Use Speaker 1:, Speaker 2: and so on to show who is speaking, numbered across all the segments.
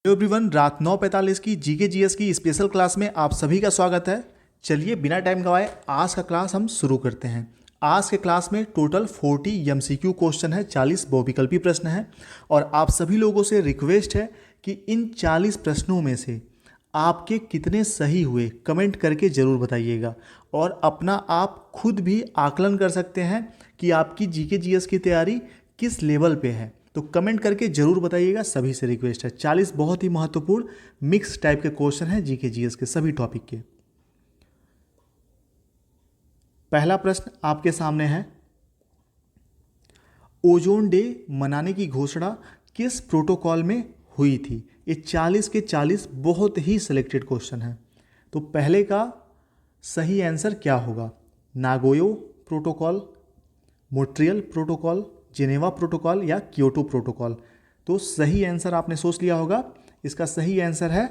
Speaker 1: Hello everyone, रात 9:45 की GK GS की स्पेशल क्लास में आप सभी का स्वागत है। चलिए बिना टाइम गवाए आज का क्लास हम शुरू करते हैं। आज के क्लास में टोटल 40 एमसीक्यू क्वेश्चन है, 40 बहुविकल्पी प्रश्न हैं और आप सभी लोगों से रिक्वेस्ट है कि इन 40 प्रश्नों में से आपके कितने सही हुए कमेंट करके ज़रूर बताइएगा। और अपना आप खुद भी आकलन कर सकते हैं कि आपकी जीके जीएस की तैयारी किस लेवल पे है, तो कमेंट करके ज़रूर बताइएगा। सभी से रिक्वेस्ट है। 40 बहुत ही महत्वपूर्ण मिक्स टाइप के क्वेश्चन हैं जीके जीएस के सभी टॉपिक के। पहला प्रश्न आपके सामने है, ओजोन डे मनाने की घोषणा किस प्रोटोकॉल में हुई थी। ये 40 के 40 बहुत ही सिलेक्टेड क्वेश्चन हैं। तो पहले का सही आंसर क्या होगा? Nagoya protocol, Montreal protocol, Geneva protocol या क्योटो प्रोटोकॉल। तो सही आंसर आपने सोच लिया होगा। इसका सही आंसर है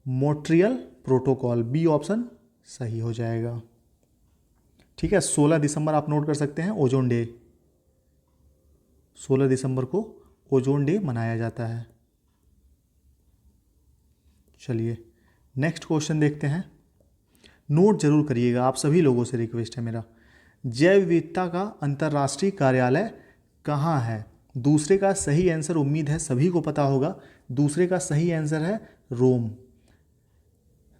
Speaker 1: मोन्ट्रियल प्रोटोकॉल, बी ऑप्शन सही हो जाएगा। ठीक है, 16 दिसंबर आप नोट कर सकते हैं ओजोन डे। 16 दिसंबर को ओजोन डे मनाया जाता है। चलिए नेक्स्ट क्वेश्चन देखते हैं। नोट जरूर करिएगा, आप सभी लोगों से रिक्वेस्ट है मेरा। जैव विविधता का अंतर्राष्ट्रीय कार्यालय कहाँ है? दूसरे का सही आंसर उम्मीद है सभी को पता होगा। दूसरे का सही आंसर है रोम।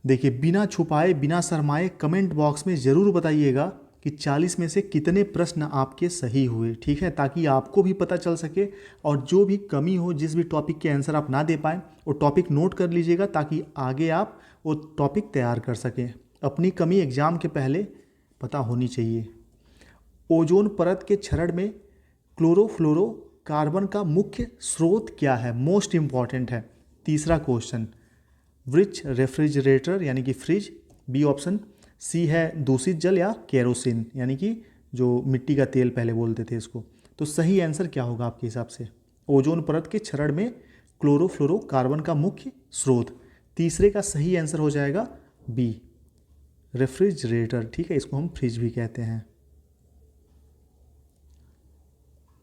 Speaker 1: देखिए, बिना छुपाए बिना शर्माए कमेंट बॉक्स में ज़रूर बताइएगा कि 40 में से कितने प्रश्न आपके सही हुए। ठीक है, ताकि आपको भी पता चल सके और जो भी कमी हो, जिस भी टॉपिक के आंसर आप ना दे पाएँ, वो टॉपिक नोट कर लीजिएगा ताकि आगे आप वो टॉपिक तैयार कर सकें। अपनी कमी एग्ज़ाम के पहले पता होनी चाहिए। ओजोन परत के क्षरण में क्लोरोफ्लोरोकार्बन का मुख्य स्रोत क्या है? मोस्ट इंपॉर्टेंट है। तीसरा क्वेश्चन, व्हिच रेफ्रिजरेटर यानी कि फ्रिज, बी ऑप्शन सी है दूषित जल या केरोसिन यानी कि जो मिट्टी का तेल पहले बोलते थे इसको। तो सही आंसर क्या होगा आपके हिसाब से? ओजोन परत के क्षरण में क्लोरोफ्लोरोकार्बन का मुख्य स्रोत। तीसरे का सही आंसर हो जाएगा बी, रेफ्रिजरेटर। ठीक है, इसको हम फ्रिज भी कहते हैं।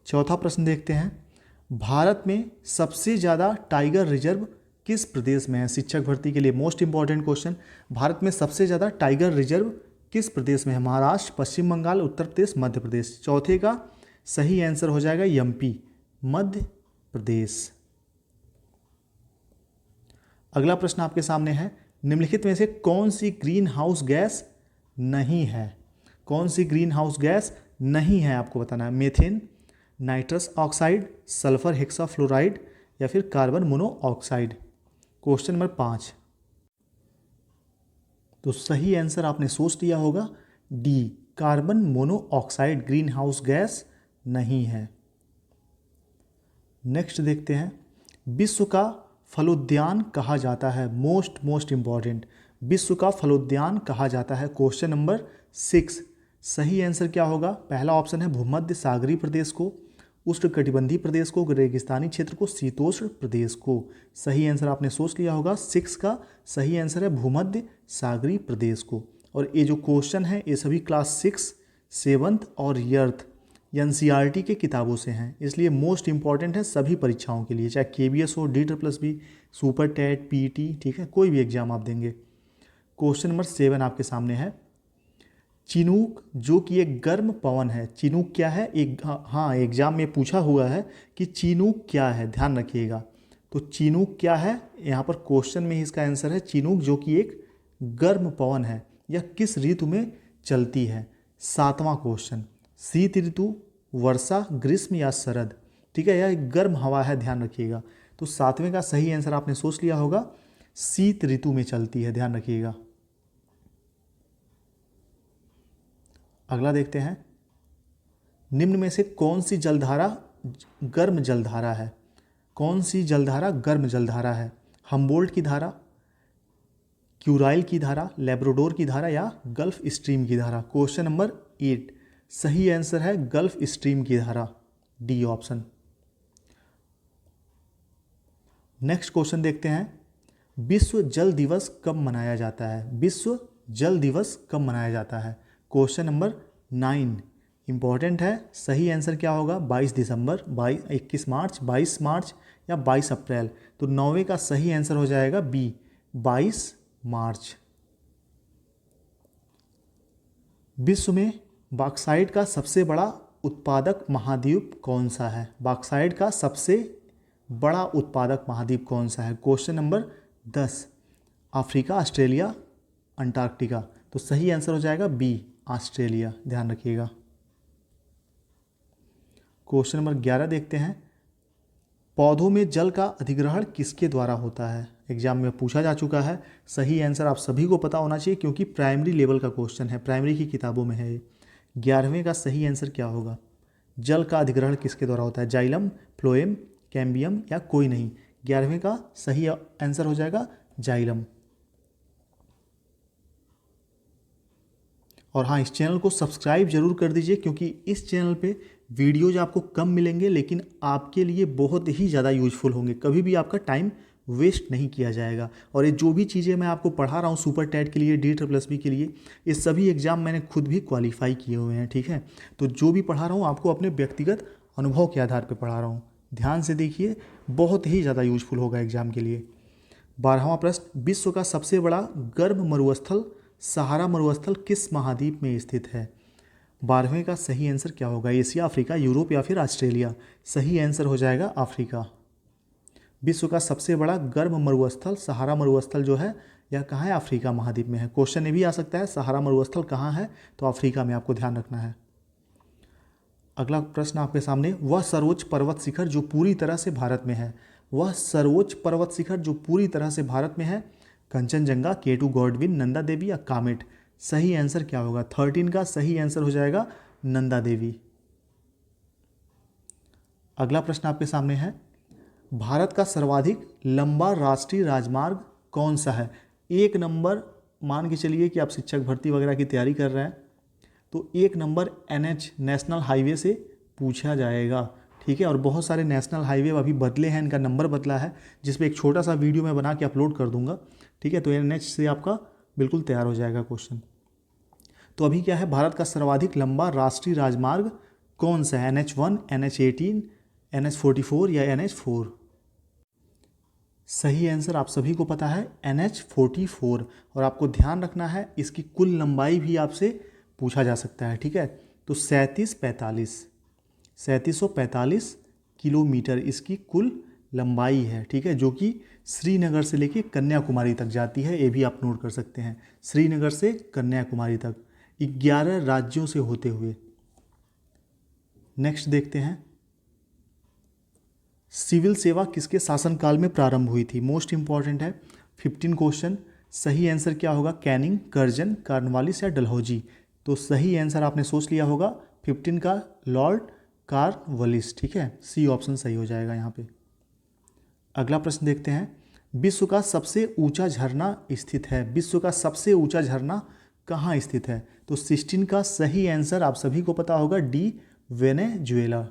Speaker 1: चौथा प्रश्न देखते हैं, भारत में सबसे ज़्यादा टाइगर रिजर्व किस प्रदेश में है? शिक्षक भर्ती के लिए मोस्ट इंपॉर्टेंट क्वेश्चन। भारत में सबसे ज़्यादा टाइगर रिजर्व किस प्रदेश में है? महाराष्ट्र, पश्चिम बंगाल, उत्तर प्रदेश, मध्य प्रदेश। चौथे का सही आंसर हो जाएगा एमपी, मध्य प्रदेश। अगला प्रश्न आपके सामने है, निम्नलिखित में से कौन सी ग्रीन हाउस गैस नहीं है? कौन सी ग्रीन हाउस गैस नहीं है आपको बताना है। Methane, nitrous oxide, sulphur hexafluoride या फिर कार्बन मोनोऑक्साइड। Question number 5। तो सही आंसर आपने सोच लिया होगा, D, carbon monoxide green house gas नहीं है। नेक्स्ट देखते हैं, विश्व का फलोद्यान कहा जाता है? मोस्ट इंपॉर्टेंट, विश्व का फलोद्यान कहा जाता है। Question number 6। सही आंसर क्या होगा? पहला ऑप्शन है भूमध्य सागरीय प्रदेश को, उष्णकटिबंधीय प्रदेश को, रेगिस्तानी क्षेत्र को, शीतोष्ण प्रदेश को। सही आंसर आपने सोच लिया होगा। 6 का सही आंसर है भूमध्य सागरीय प्रदेश को। और ये जो क्वेश्चन है ये सभी क्लास 6, 7th और 8th एनसीईआरटी के किताबों से हैं, इसलिए मोस्ट इंपॉर्टेंट है सभी परीक्षाओं के लिए, चाहे केबीएस हो, DSSB, सुपर टेट, पीटी। ठीक है, कोई भी एग्जाम आप देंगे। क्वेश्चन नंबर 7 आपके सामने है, चिनूक जो कि एक गर्म पवन है, चिनूक क्या है? एक हाँ एग्जाम में पूछा हुआ है कि चिनूक क्या है, ध्यान रखिएगा। तो चिनूक क्या है, यहाँ पर क्वेश्चन में ही इसका आंसर है चिनूक जो कि एक गर्म पवन है। यह किस ऋतु में चलती है? 7वां क्वेश्चन, शीत ऋतु, वर्षा, ग्रीष्म या शरद। ठीक है, यह एक गर्म हवा है, ध्यान रखिएगा। तो 7वें का सही आंसर आपने सोच लिया होगा, शीत ऋतु में चलती है, ध्यान रखिएगा। अगला देखते हैं, निम्न में से कौन सी जलधारा गर्म जलधारा है? कौन सी जलधारा गर्म जलधारा है? हम्बोल्ट की धारा, क्यूराइल की धारा, लेब्राडोर की धारा या गल्फ स्ट्रीम की धारा। क्वेश्चन नंबर 8, सही आंसर है गल्फ स्ट्रीम की धारा, डी ऑप्शन। नेक्स्ट क्वेश्चन देखते हैं, विश्व जल दिवस कब मनाया जाता है? विश्व जल दिवस कब मनाया जाता है? क्वेश्चन नंबर 9 इंपॉर्टेंट है। सही आंसर क्या होगा? 22 दिसंबर, 21 मार्च, 22 मार्च या 22 अप्रैल? तो 9वें का सही आंसर हो जाएगा बी, 22 मार्च। विश्व में बॉक्साइट का सबसे बड़ा उत्पादक महाद्वीप कौन सा है? बॉक्साइट का सबसे बड़ा उत्पादक महाद्वीप कौन सा है? Question number 10। Africa, Australia, Antarctica? तो सही आंसर हो जाएगा बी, ऑस्ट्रेलिया, ध्यान रखिएगा। क्वेश्चन नंबर 11 देखते हैं। पौधों में जल का अधिग्रहण किसके द्वारा होता है? एग्जाम में पूछा जा चुका है। सही आंसर आप सभी को पता होना चाहिए क्योंकि प्राइमरी लेवल का क्वेश्चन है, प्राइमरी की किताबों में है। 11वें का सही आंसर क्या होगा? जल का अधिग्रहण किसके द्वारा होता है? जाइलम, फ्लोएम, कैम्बियम या कोई नहीं? 11वें का सही आंसर हो जाएगा जाइलम। और हाँ, इस चैनल को सब्सक्राइब जरूर कर दीजिए क्योंकि इस चैनल पे वीडियोज आपको कम मिलेंगे लेकिन आपके लिए बहुत ही ज़्यादा यूजफुल होंगे। कभी भी आपका टाइम वेस्ट नहीं किया जाएगा। और ये जो भी चीज़ें मैं आपको पढ़ा रहा हूँ सुपर टैट के लिए, DSSB के लिए, ये सभी एग्ज़ाम मैंने खुद भी क्वालिफाई किए हुए हैं, ठीक है। तो जो भी पढ़ा रहा हूँ आपको अपने व्यक्तिगत अनुभव के आधार पर पढ़ा रहा हूँ। ध्यान से देखिए, बहुत ही ज़्यादा यूजफुल होगा एग्ज़ाम के लिए। 12वां प्रश्न, विश्व का सबसे बड़ा गर्म मरुस्थल सहारा मरुस्थल किस महाद्वीप में स्थित है? 12वें का सही आंसर क्या होगा? एशिया, अफ्रीका, यूरोप या फिर ऑस्ट्रेलिया? सही आंसर हो जाएगा अफ्रीका। विश्व का सबसे बड़ा गर्म मरुस्थल सहारा मरुस्थल जो है यह कहाँ है? अफ्रीका महाद्वीप में है। क्वेश्चन ये भी आ सकता है सहारा मरुस्थल कहाँ है? तो अफ्रीका में, आपको ध्यान रखना है। अगला प्रश्न आपके सामने, वह सर्वोच्च पर्वत शिखर जो पूरी तरह से भारत में है? वह सर्वोच्च पर्वत शिखर जो पूरी तरह से भारत में है? कंचनजंगा, K2 गॉडविन, नंदा देवी या कामेट? सही आंसर क्या होगा? 13 का सही आंसर हो जाएगा नंदा देवी। अगला प्रश्न आपके सामने है, भारत का सर्वाधिक लंबा राष्ट्रीय राजमार्ग कौन सा है? 1 नंबर, मान के चलिए कि आप शिक्षक भर्ती वगैरह की तैयारी कर रहे हैं तो 1 नंबर NH नेशनल हाईवे से पूछा जाएगा, ठीक है। और बहुत सारे नेशनल हाईवे अभी बदले हैं, इनका नंबर बदला है, जिसपे एक छोटा सा वीडियो मैं बना के अपलोड कर दूंगा, ठीक है। तो NH से आपका बिल्कुल तैयार हो जाएगा क्वेश्चन। तो अभी क्या है, भारत का सर्वाधिक लंबा राष्ट्रीय राजमार्ग कौन सा है? NH1, NH18, NH44 या NH4? सही आंसर आप सभी को पता है NH44। और आपको ध्यान रखना है इसकी कुल लंबाई भी आपसे पूछा जा सकता है, ठीक है। तो 3745 किलोमीटर इसकी कुल लंबाई है, ठीक है, जो कि श्रीनगर से लेके कन्याकुमारी तक जाती है। ये भी आप नोट कर सकते हैं, श्रीनगर से कन्याकुमारी तक 11 राज्यों से होते हुए। नेक्स्ट देखते हैं, सिविल सेवा किसके शासनकाल में प्रारंभ हुई थी? मोस्ट इंपॉर्टेंट है, 15 क्वेश्चन। सही आंसर क्या होगा? कैनिंग, कर्जन, कार्नवालिस या डलहौजी? तो सही आंसर आपने सोच लिया होगा 15 का लॉर्ड कार्नवालिस, ठीक है। सी ऑप्शन सही हो जाएगा यहाँ पे। अगला प्रश्न देखते हैं, विश्व का सबसे ऊंचा झरना स्थित है? विश्व का सबसे ऊंचा झरना कहाँ स्थित है? तो 16 का सही आंसर आप सभी को पता होगा डी, वेनेजुएला।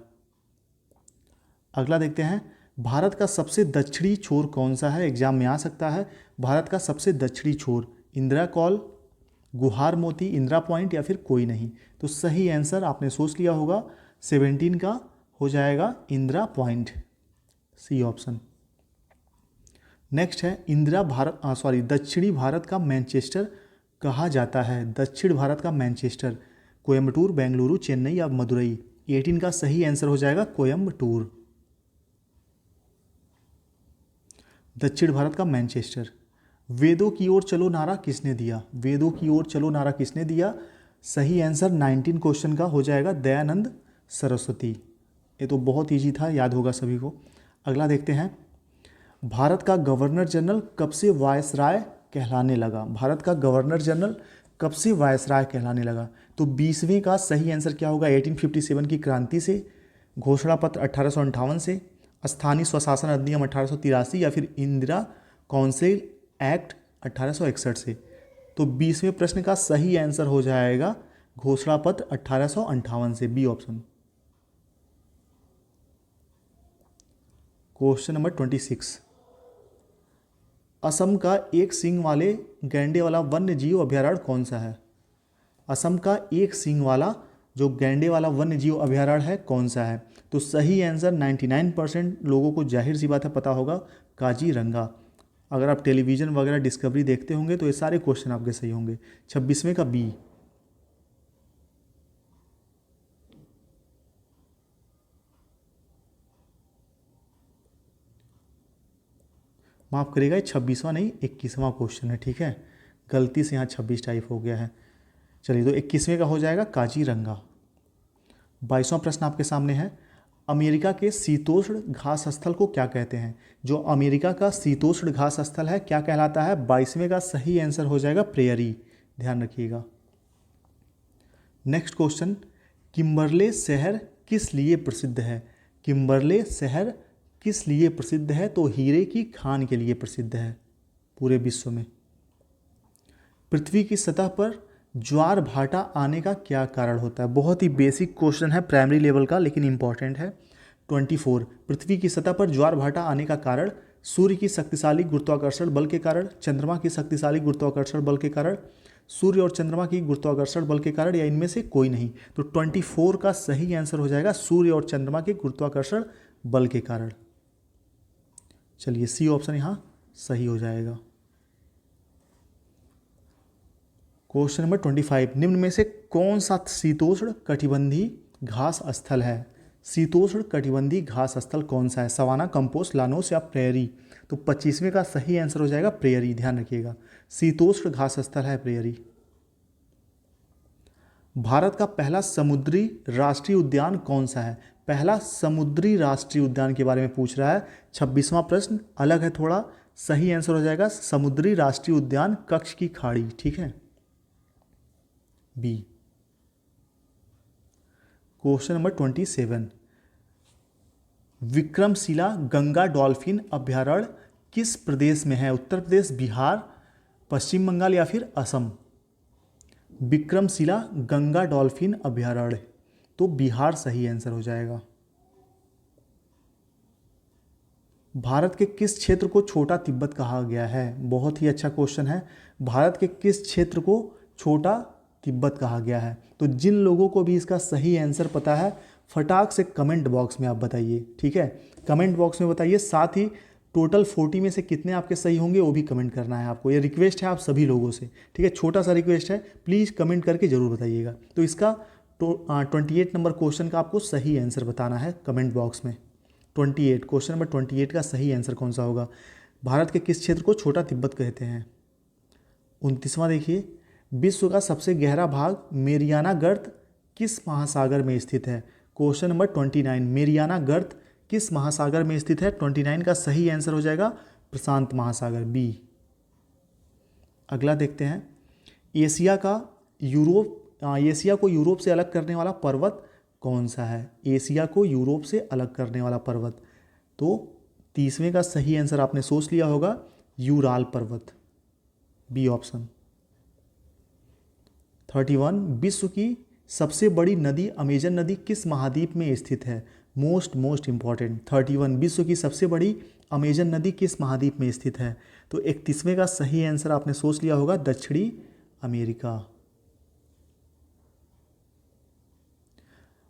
Speaker 1: अगला देखते हैं, भारत का सबसे दक्षिणी छोर कौन सा है? एग्जाम में आ सकता है। भारत का सबसे दक्षिणी छोर, इंदिरा कॉल, गुहार मोती, इंदिरा पॉइंट या फिर कोई नहीं? तो सही आंसर आपने सोच लिया होगा 17 का हो जाएगा Indira point, C option. Next है, दक्षिणी भारत का मैनचेस्टर कहा जाता है? दक्षिण भारत का मैनचेस्टर, कोयम्बटूर, बेंगलुरु, चेन्नई या मदुरई? 18 का सही आंसर हो जाएगा कोयम्बटूर, दक्षिण भारत का मैनचेस्टर। वेदों की ओर चलो नारा किसने दिया? वेदों की ओर चलो नारा किसने दिया? सही आंसर 19 क्वेश्चन का हो जाएगा दयानंद सरस्वती। ये तो बहुत ईजी था, याद होगा सभी को। अगला देखते हैं, भारत का गवर्नर जनरल कब से वायसराय कहलाने लगा? भारत का गवर्नर जनरल कब से वायसराय कहलाने लगा? तो 20वें का सही आंसर क्या होगा? 1857 की क्रांति से, घोषणा पत्र 1858 से, स्थानीय स्वशासन अधिनियम 1883 या फिर इंदिरा काउंसिल एक्ट 1861 से? तो 20वें प्रश्न का सही आंसर हो जाएगा घोषणा पत्र 1858 से, B option. Question number 26, Assam का एक सींग वाले गैंडे वाला वन्य जीव अभयारण्य कौन सा है? असम का एक सींग वाला जो गैंडे वाला वन्य जीव अभयारण्य है कौन सा है? तो सही आंसर 99% लोगों को जाहिर सी बात है पता होगा, काजीरंगा। अगर आप टेलीविज़न वगैरह डिस्कवरी देखते होंगे तो ये सारे क्वेश्चन आपके सही होंगे। 26वें का बी। माफ़ करिएगा, ये 26वां नहीं 21वां क्वेश्चन है, ठीक है, गलती से यहाँ 26 टाइप हो गया है। चलिए, तो 21वें का हो जाएगा काजीरंगा। 22वां प्रश्न आपके सामने है, अमेरिका के शीतोष्ण घास स्थल को क्या कहते हैं? जो अमेरिका का शीतोष्ण घास स्थल है क्या कहलाता है? 22वें का सही आंसर हो जाएगा प्रेयरी, ध्यान रखिएगा। नेक्स्ट क्वेश्चन, किम्बरले शहर किस लिए प्रसिद्ध है? किम्बरले शहर किस लिए प्रसिद्ध है? तो हीरे की खान के लिए प्रसिद्ध है पूरे विश्व में। पृथ्वी की सतह पर ज्वार भाटा आने का क्या कारण होता है? बहुत ही बेसिक क्वेश्चन है, प्राइमरी लेवल का, लेकिन इंपॉर्टेंट है। 24, पृथ्वी की सतह पर ज्वार भाटा आने का कारण? सूर्य की शक्तिशाली गुरुत्वाकर्षण बल के कारण, चंद्रमा की शक्तिशाली गुरुत्वाकर्षण बल के कारण, सूर्य और चंद्रमा की गुरुत्वाकर्षण बल के कारण, या इनमें से कोई नहीं? तो 24 का सही आंसर हो जाएगा सूर्य और चंद्रमा के गुरुत्वाकर्षण बल के कारण। चलिए, सी ऑप्शन यहाँ सही हो जाएगा। क्वेश्चन नंबर 25, निम्न में से कौन सा शीतोष्ण कटिबंधी घास स्थल है? शीतोष्ण कटिबंधी घास स्थल कौन सा है? सवाना, कंपोस्ट, लानोस या प्रेयरी? तो 25वें का सही आंसर हो जाएगा प्रेयरी, ध्यान रखिएगा, शीतोष्ण घास स्थल है प्रेयरी। भारत का पहला समुद्री राष्ट्रीय उद्यान कौन सा है? पहला समुद्री राष्ट्रीय उद्यान के बारे में पूछ रहा है। 26वां प्रश्न अलग है थोड़ा, सही आंसर हो जाएगा समुद्री राष्ट्रीय उद्यान कच्छ की खाड़ी, ठीक है, B. Question number 27, Vikramshila Ganga dolphin अभयारण्य किस प्रदेश में है? उत्तर प्रदेश, बिहार, पश्चिम बंगाल या फिर असम? विक्रमशिला गंगा डॉल्फिन अभयारण्य, तो बिहार सही आंसर हो जाएगा। भारत के किस क्षेत्र को छोटा तिब्बत कहा गया है? बहुत ही अच्छा क्वेश्चन है। भारत के किस क्षेत्र को छोटा तिब्बत कहा गया है? तो जिन लोगों को भी इसका सही आंसर पता है फटाक से कमेंट बॉक्स में आप बताइए, ठीक है, कमेंट बॉक्स में बताइए। साथ ही टोटल 40 में से कितने आपके सही होंगे वो भी कमेंट करना है आपको। ये रिक्वेस्ट है आप सभी लोगों से, ठीक है, छोटा सा रिक्वेस्ट है, प्लीज़ कमेंट करके ज़रूर बताइएगा। तो इसका 28 नंबर क्वेश्चन का आपको सही आंसर बताना है कमेंट बॉक्स में। 28, क्वेश्चन नंबर 28 का सही आंसर कौन सा होगा? भारत के किस क्षेत्र को छोटा तिब्बत कहते हैं? 29वां देखिए, विश्व का सबसे गहरा भाग मेरियाना गर्त किस महासागर में स्थित है? क्वेश्चन नंबर 29, मेरियाना गर्त किस महासागर में स्थित है? 29 का सही आंसर हो जाएगा प्रशांत महासागर, बी। अगला देखते हैं, एशिया को यूरोप से अलग करने वाला पर्वत कौन सा है? एशिया को यूरोप से अलग करने वाला पर्वत, तो 30वें का सही आंसर आपने सोच लिया होगा, यूराल पर्वत, बी ऑप्शन। 31, विश्व की सबसे बड़ी नदी अमेजन नदी किस महाद्वीप में स्थित है? मोस्ट इंपॉर्टेंट, 31, विश्व की सबसे बड़ी अमेजन नदी किस महाद्वीप में स्थित है? तो 31वें का सही आंसर आपने सोच लिया होगा, दक्षिणी अमेरिका।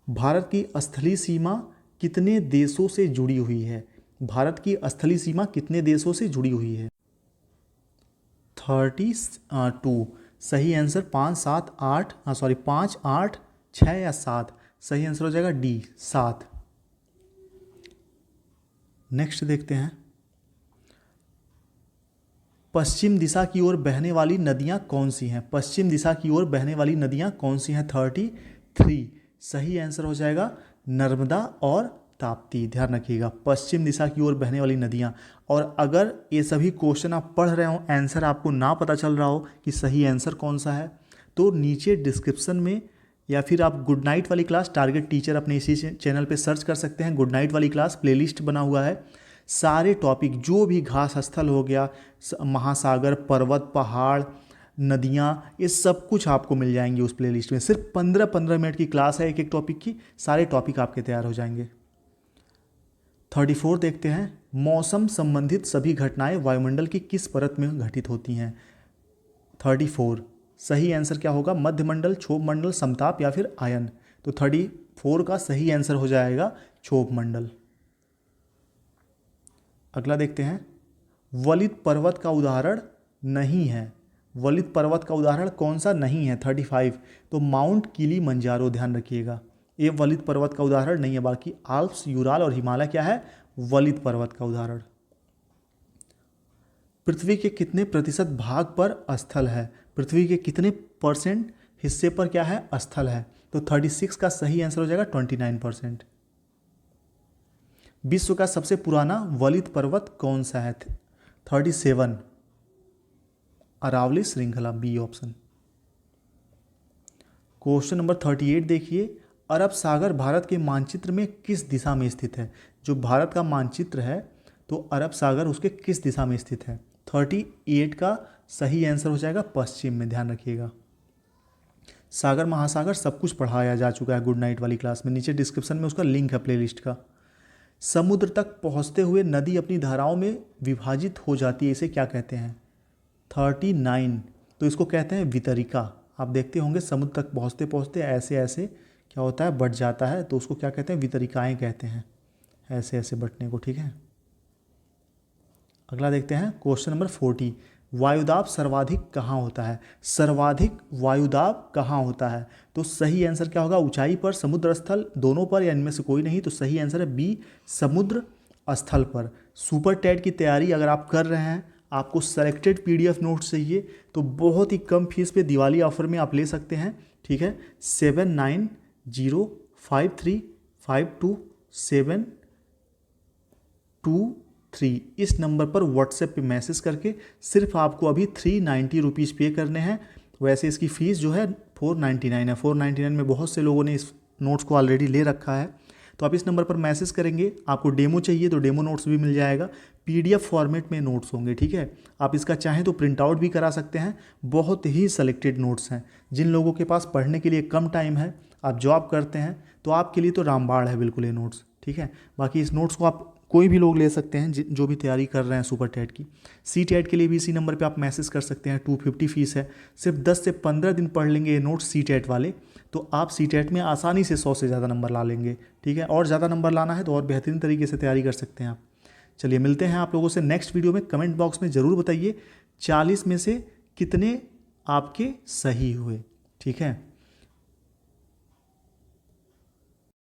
Speaker 1: भारत की स्थलीय सीमा कितने देशों से जुड़ी हुई है? भारत की स्थलीय सीमा कितने देशों से जुड़ी हुई है? 32, सही आंसर 5, 8, 6 या 7? सही आंसर हो जाएगा डी, 7। नेक्स्ट देखते हैं, पश्चिम दिशा की ओर बहने वाली नदियां कौन सी हैं? पश्चिम दिशा की ओर बहने वाली नदियां कौन सी हैं? 33, सही आंसर हो जाएगा नर्मदा और ताप्ती, ध्यान रखिएगा, पश्चिम दिशा की ओर बहने वाली नदियां। और अगर ये सभी क्वेश्चन आप पढ़ रहे हो, आंसर आपको ना पता चल रहा हो कि सही आंसर कौन सा है, तो नीचे डिस्क्रिप्शन में या फिर आप गुड नाइट वाली क्लास टारगेट टीचर अपने इसी चैनल पे सर्च कर सकते हैं। गुड नाइट वाली क्लास प्लेलिस्ट बना हुआ है, सारे टॉपिक जो भी घास स्थल हो गया, महासागर, पर्वत, पहाड़, नदियाँ, ये सब कुछ आपको मिल जाएंगे उस प्लेलिस्ट में। सिर्फ 15-15 मिनट की क्लास है एक एक टॉपिक की, सारे टॉपिक आपके तैयार हो जाएंगे। 34 देखते हैं, मौसम संबंधित सभी घटनाएं वायुमंडल की किस परत में घटित होती हैं? 34, सही आंसर क्या होगा? मध्यमंडल, क्षोभ मंडल, समताप या फिर आयन? तो 34 का सही आंसर हो जाएगा क्षोभ मंडल। अगला देखते हैं, वलित पर्वत का उदाहरण नहीं है। वलित पर्वत का उदाहरण कौन सा नहीं है? 35, तो माउंट किलिमंजारो, ध्यान रखिएगा, ये वलित पर्वत का उदाहरण नहीं है। बाकी आल्प्स, यूराल और हिमालय क्या है? वलित पर्वत का उदाहरण। पृथ्वी के कितने प्रतिशत भाग पर स्थल है? पृथ्वी के कितने परसेंट हिस्से पर क्या है? स्थल है। तो 36 का सही आंसर हो जाएगा 29%। विश्व का सबसे पुराना वलित पर्वत कौन सा है? 37, अरावली श्रृंखला, बी ऑप्शन। क्वेश्चन नंबर 38 देखिए, अरब सागर भारत के मानचित्र में किस दिशा में स्थित है? जो भारत का मानचित्र है तो अरब सागर उसके किस दिशा में स्थित है? 38 का सही आंसर हो जाएगा पश्चिम में, ध्यान रखिएगा। सागर महासागर सब कुछ पढ़ाया जा चुका है गुड नाइट वाली क्लास में, नीचे डिस्क्रिप्शन में उसका लिंक है प्लेलिस्ट का। समुद्र तक पहुंचते हुए नदी अपनी धाराओं में विभाजित हो जाती है, इसे क्या कहते हैं? 39, तो इसको कहते हैं वितरिका। आप देखते होंगे समुद्र तक पहुंचते पहुंचते ऐसे ऐसे क्या होता है? बट जाता है, तो उसको क्या कहते हैं? वितरिकाएँ कहते हैं, ऐसे ऐसे बटने को, ठीक है। अगला देखते हैं क्वेश्चन नंबर 40, वायुदाब सर्वाधिक कहाँ होता है? सर्वाधिक वायुदाब कहाँ होता है? तो सही आंसर क्या होगा? ऊंचाई पर, समुद्र स्थल, दोनों पर, या इनमें से कोई नहीं? तो सही आंसर है बी, समुद्र स्थल पर। सुपर टेट की तैयारी अगर आप कर रहे हैं, आपको सेलेक्टेड PDF नोट्स चाहिए, तो बहुत ही कम फीस पे दिवाली ऑफर में आप ले सकते हैं, ठीक है। 7905352723 इस नंबर पर व्हाट्सएप पे मैसेज करके सिर्फ आपको अभी 390 रुपीज़ पे करने हैं। वैसे इसकी फ़ीस जो है 499 है। 499 में बहुत से लोगों ने इस नोट्स को ऑलरेडी ले रखा है। तो आप इस नंबर पर मैसेज करेंगे, आपको डेमो चाहिए तो डेमो नोट्स भी मिल जाएगा, PDF फॉर्मेट में नोट्स होंगे, ठीक है। आप इसका चाहें तो प्रिंट आउट भी करा सकते हैं। बहुत ही सेलेक्टेड नोट्स हैं। जिन लोगों के पास पढ़ने के लिए कम टाइम है, आप जॉब करते हैं, तो आपके लिए तो रामबाण है बिल्कुल ये नोट्स, ठीक है। बाकी इस नोट्स को आप कोई भी लोग ले सकते हैं जो भी तैयारी कर रहे हैं सुपर टेट की। सी टेट के लिए भी इसी नंबर पे आप मैसेज कर सकते हैं। 250 फीस है। सिर्फ 10 से 15 दिन पढ़ लेंगे ये नोट्स सी टेट वाले, तो आप सी टेट में आसानी से 100 से ज़्यादा नंबर ला लेंगे, ठीक है। और ज़्यादा नंबर लाना है तो और बेहतरीन तरीके से तैयारी कर सकते हैं आप। चलिए मिलते हैं आप लोगों से नेक्स्ट वीडियो में। कमेंट बॉक्स में ज़रूर बताइए 40 में से कितने आपके सही हुए, ठीक है।